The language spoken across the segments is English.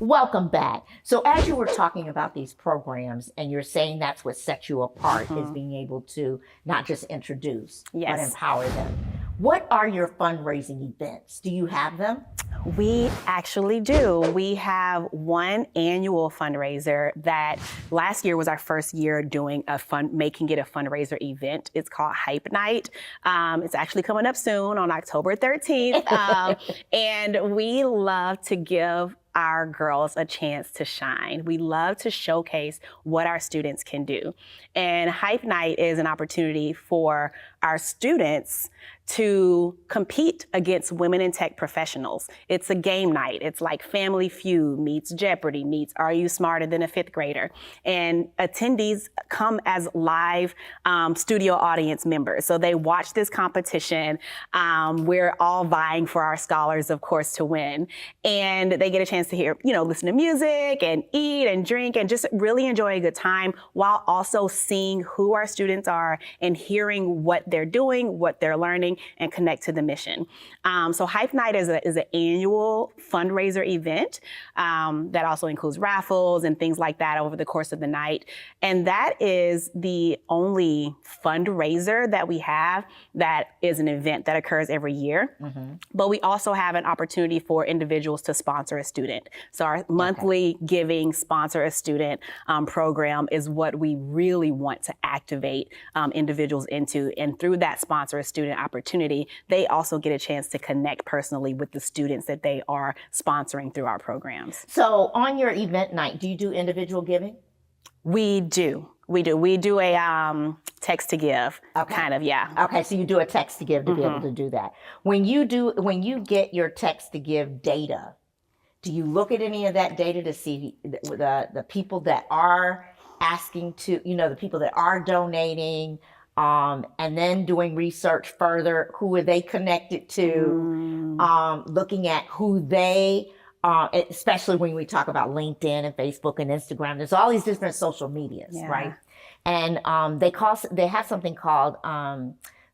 Welcome back. So as you were talking about these programs and you're saying that's what sets you apart is being able to not just introduce, but empower them. What are your fundraising events? Do you have them? We actually do. We have one annual fundraiser that last year was our first year doing making it a fundraiser event. It's called Hype Night. It's actually coming up soon on October 13th. And we love to give our girls a chance to shine. We love to showcase what our students can do. And Hype Night is an opportunity for our students to compete against women in tech professionals. It's a game night. It's like Family Feud meets Jeopardy meets Are You Smarter Than a Fifth Grader? And attendees come as live studio audience members. So they watch this competition. We're all vying for our scholars, of course, to win. And they get a chance to hear, listen to music and eat and drink and just really enjoy a good time while also seeing who our students are and hearing what they're doing, what they're learning, and connect to the mission. So Hype Night is an annual fundraiser event that also includes raffles and things like that over the course of the night. And that is the only fundraiser that we have that is an event that occurs every year. But we also have an opportunity for individuals to sponsor a student. So our monthly giving sponsor a student program is what we really want to activate individuals into. And through that sponsor a student opportunity, they also get a chance to connect personally with the students that they are sponsoring through our programs. So on your event night, do you do individual giving? We do. We do a text to give, kind of, yeah. Okay, so you do a text to give to be able to do that. When you get your text to give data, do you look at any of that data to see the people that are asking to, the people that are donating, and then doing research further, who are they connected to, looking at who they, especially when we talk about LinkedIn and Facebook and Instagram, there's all these different social medias, right? And they have something called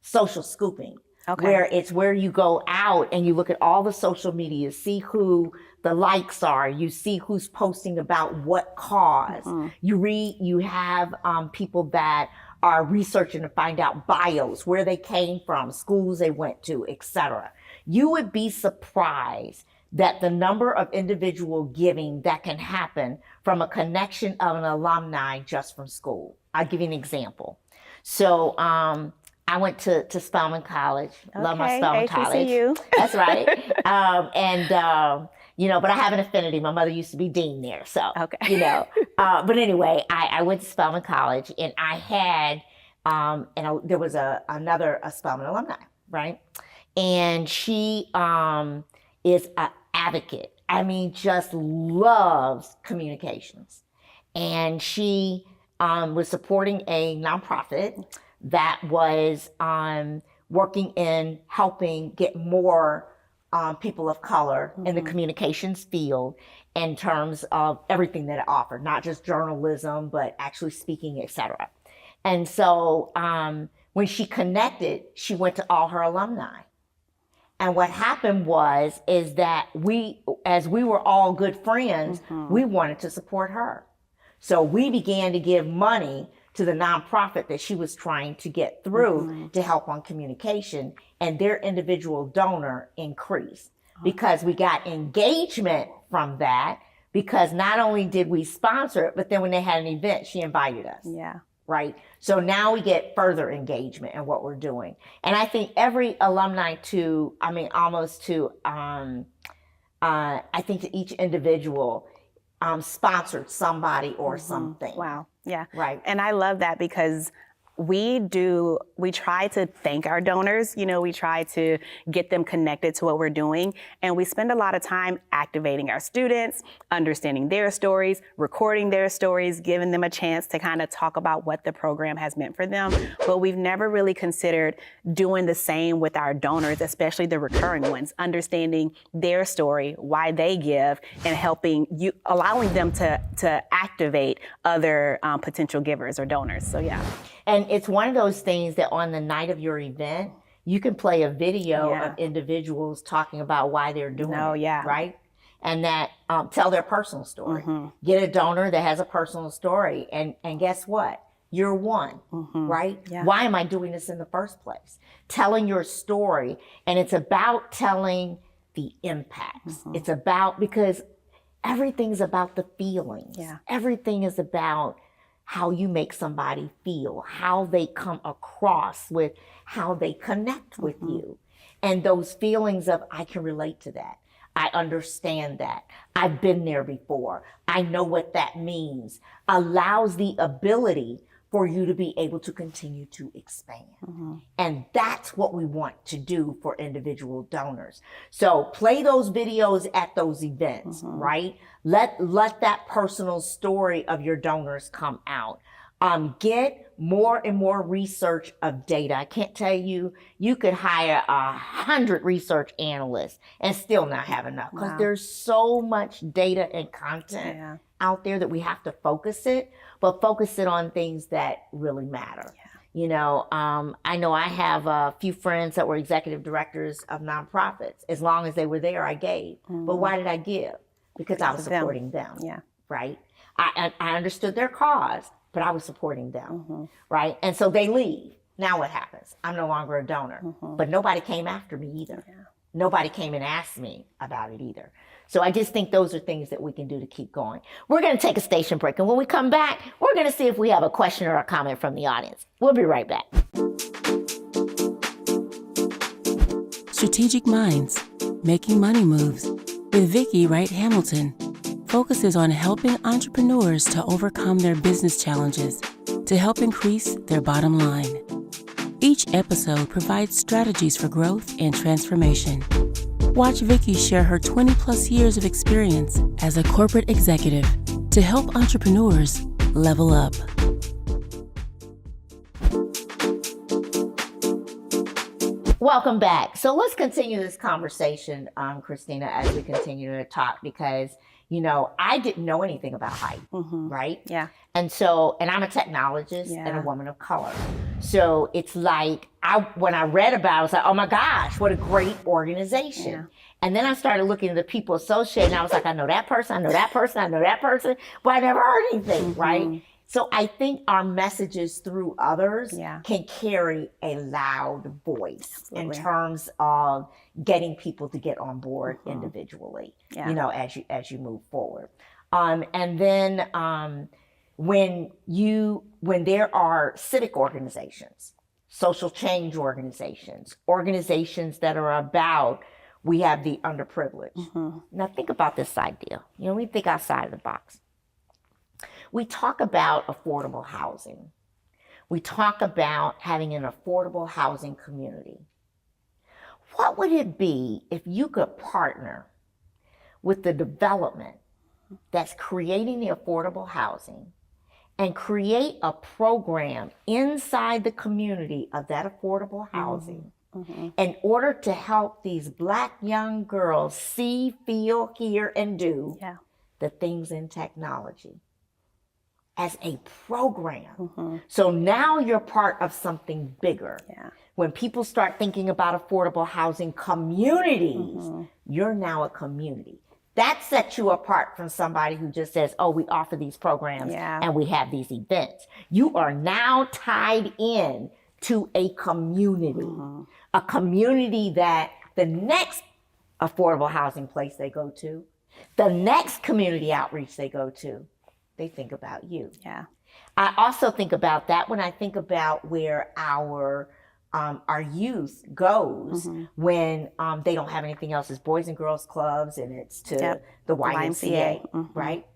social scooping, where you go out and you look at all the social media, see who the likes are, you see who's posting about what cause. You have people that are researching to find out bios, where they came from, schools they went to, etc. You would be surprised that the number of individual giving that can happen from a connection of an alumni just from school. I'll give you an example. So I went to Spelman College. Love my Spelman College. HBCU. That's right. But I have an affinity. My mother used to be dean there, so but anyway, I went to Spelman College, and I had there was another Spelman alumni, right? And she is an advocate. I mean, just loves communications, and she was supporting a nonprofit that was working in helping get more people of color in the communications field in terms of everything that it offered, not just journalism, but actually speaking, etc. And so when she connected, she went to all her alumni. And what happened is that as we were all good friends, we wanted to support her. So we began to give money to the nonprofit that she was trying to get through to help on communication, and their individual donor increased because we got engagement from that, because not only did we sponsor it, but then when they had an event, she invited us. Yeah. Right? So now we get further engagement in what we're doing. And I think every alumni I think that each individual sponsored somebody or something. Wow. Yeah. Right. And I love that because we try to thank our donors, we try to get them connected to what we're doing. And we spend a lot of time activating our students, understanding their stories, recording their stories, giving them a chance to kind of talk about what the program has meant for them. But we've never really considered doing the same with our donors, especially the recurring ones, understanding their story, why they give, and allowing them to activate other potential givers or donors. So yeah. And it's one of those things that on the night of your event, you can play a video of individuals talking about why they're doing it, right? and that tell their personal story. Get a donor that has a personal story, and guess what? You're one, right? Yeah. Why am I doing this in the first place? Telling your story, and it's about telling the impacts. It's about, because everything's about the feelings. Yeah. Everything is about how you make somebody feel, how they come across with how they connect with you. And those feelings of, I can relate to that. I understand that. I've been there before. I know what that means. Allows the ability for you to be able to continue to expand. And that's what we want to do for individual donors. So play those videos at those events, right? Let that personal story of your donors come out. Get more and more research of data. I can't tell you, you could hire 100 research analysts and still not have enough, because there's so much data and content out there that we have to focus it, but focus it on things that really matter. You know, I know I have a few friends that were executive directors of nonprofits. As long as they were there, I gave. But why did I give? Because I was supporting them, right? I understood their cause, but I was supporting them, right? And so they leave. Now what happens? I'm no longer a donor, but nobody came after me either. Nobody came and asked me about it either. So I just think those are things that we can do to keep going. We're going to take a station break, and when we come back, we're going to see if we have a question or a comment from the audience. We'll be right back. Strategic Minds, Making Money Moves with Vicki Wright Hamilton focuses on helping entrepreneurs to overcome their business challenges to help increase their bottom line. Each episode provides strategies for growth and transformation. Watch Vicki share her 20-plus years of experience as a corporate executive to help entrepreneurs level up. Welcome back. So let's continue this conversation, Kristina, as we continue to talk, because, you know, I didn't know anything about hype, right? Yeah. And so, and I'm a technologist and a woman of color. So it's like, when I read about it, I was like, oh my gosh, what a great organization. Yeah. And then I started looking at the people associated, and I was like, I know that person, I know that person, I know that person, but I never heard anything, right? So I think our messages through others can carry a loud voice in terms of getting people to get on board individually, you know, as you move forward. And then when there are civic organizations, social change organizations, organizations that are about, we have the underprivileged. Now think about this idea. You know, we think outside of the box. We talk about affordable housing. We talk about having an affordable housing community. What would it be if you could partner with the development that's creating the affordable housing and create a program inside the community of that affordable housing in order to help these Black young girls see, feel, hear, and do the things in technology as a program. So now you're part of something bigger. When people start thinking about affordable housing communities, you're now a community. That sets you apart from somebody who just says, oh, we offer these programs and we have these events. You are now tied in to a community that the next affordable housing place they go to, the next community outreach they go to, they think about you. I also think about that when I think about where our youth goes when they don't have anything else. It's Boys and Girls Clubs, and it's to the YMCA, right?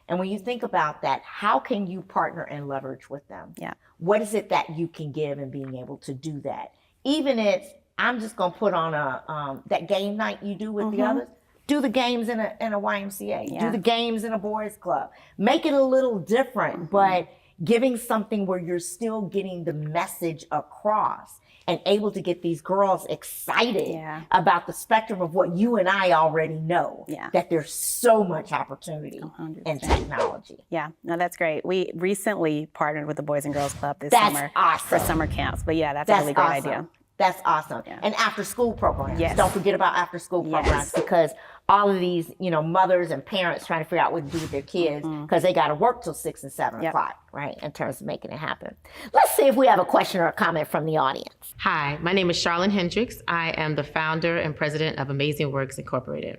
And when you think about that, how can you partner and leverage with them? What is it that you can give in being able to do that? Even if I'm just going to put on that game night you do with the others, do the games in a YMCA, do the games in a boys club. Make it a little different, but giving something where you're still getting the message across and able to get these girls excited about the spectrum of what you and I already know, that there's so much opportunity 100%. In technology. No, that's great. We recently partnered with the Boys and Girls Club this summer for summer camps, but that's a really great idea. That's awesome. Yeah. And after school programs. Yes. Don't forget about after school programs, because all of these, mothers and parents trying to figure out what to do with their kids because they got to work till 6 and 7 o'clock, right? In terms of making it happen. Let's see if we have a question or a comment from the audience. Hi, my name is Charlene Hendricks. I am the founder and president of Amazing Works Incorporated.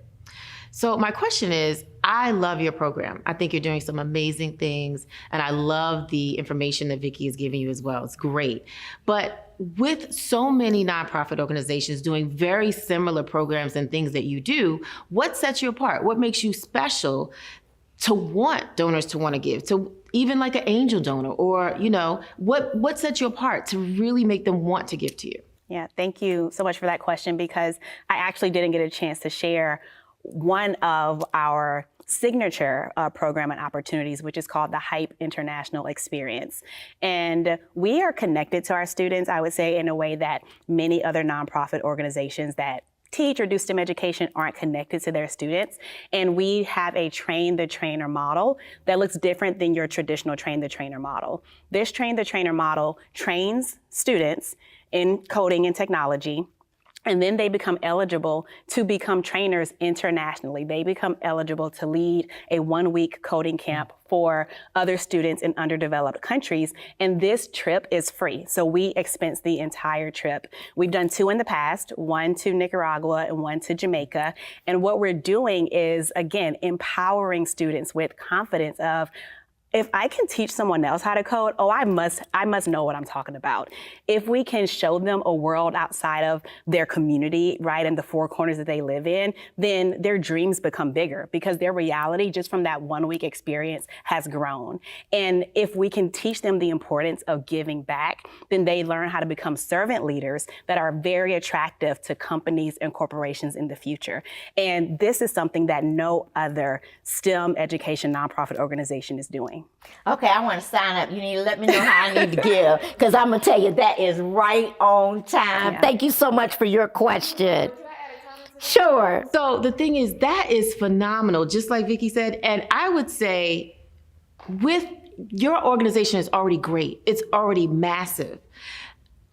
So my question is, I love your program. I think you're doing some amazing things, and I love the information that Vicki is giving you as well. It's great. But with so many nonprofit organizations doing very similar programs and things that you do, what sets you apart? What makes you special to want donors to want to give, to even like an angel donor, or, what sets you apart to really make them want to give to you? Yeah, thank you so much for that question, because I actually didn't get a chance to share one of our signature program and opportunities, which is called the HYPE International Experience. And we are connected to our students, I would say, in a way that many other nonprofit organizations that teach or do STEM education aren't connected to their students. And we have a train the trainer model that looks different than your traditional train the trainer model. This train the trainer model trains students in coding and technology, and then they become eligible to become trainers internationally. They become eligible to lead a 1-week coding camp for other students in underdeveloped countries. And this trip is free. So we expense the entire trip. We've done 2 in the past, 1 to Nicaragua and 1 to Jamaica. And what we're doing is, again, empowering students with confidence of, if I can teach someone else how to code, I must know what I'm talking about. If we can show them a world outside of their community, right, in the 4 corners that they live in, then their dreams become bigger, because their reality just from that 1-week experience has grown. And if we can teach them the importance of giving back, then they learn how to become servant leaders that are very attractive to companies and corporations in the future. And this is something that no other STEM education nonprofit organization is doing. Okay, I want to sign up. You need to let me know how I need to give, because I'm going to tell you that is right on time. Yeah. Thank you so much for your question. Sure. So the thing is, that is phenomenal, just like Vicki said. And I would say, with your organization is already great. It's already massive.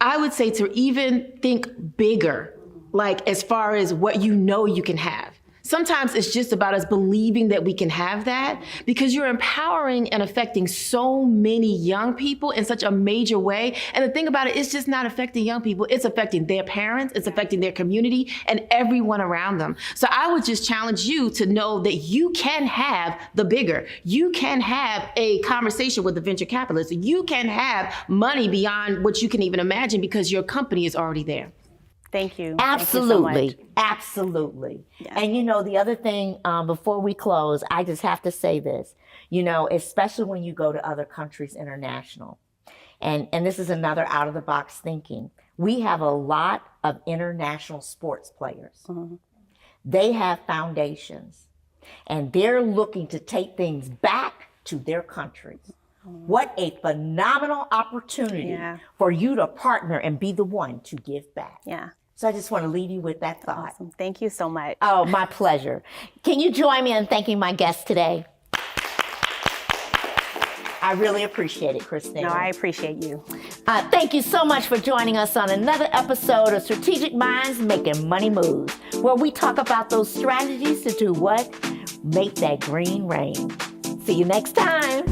I would say to even think bigger, like as far as what you can have. Sometimes it's just about us believing that we can have that, because you're empowering and affecting so many young people in such a major way. And the thing about it, it's just not affecting young people. It's affecting their parents, it's affecting their community and everyone around them. So I would just challenge you to know that you can have the bigger. You can have a conversation with the venture capitalist. You can have money beyond what you can even imagine, because your company is already there. Thank you. Absolutely. Thank you so much. Absolutely. Yeah. And the other thing, before we close, I just have to say this, especially when you go to other countries international, and this is another out of the box thinking. We have a lot of international sports players. Mm-hmm. They have foundations, and they're looking to take things back to their countries. What a phenomenal opportunity for you to partner and be the one to give back. Yeah. So I just want to leave you with that thought. Awesome. Thank you so much. Oh, my pleasure. Can you join me in thanking my guest today? I really appreciate it, Kristina. No, I appreciate you. Thank you so much for joining us on another episode of Strategic Minds Making Money Moves, where we talk about those strategies to do what? Make that green rain. See you next time.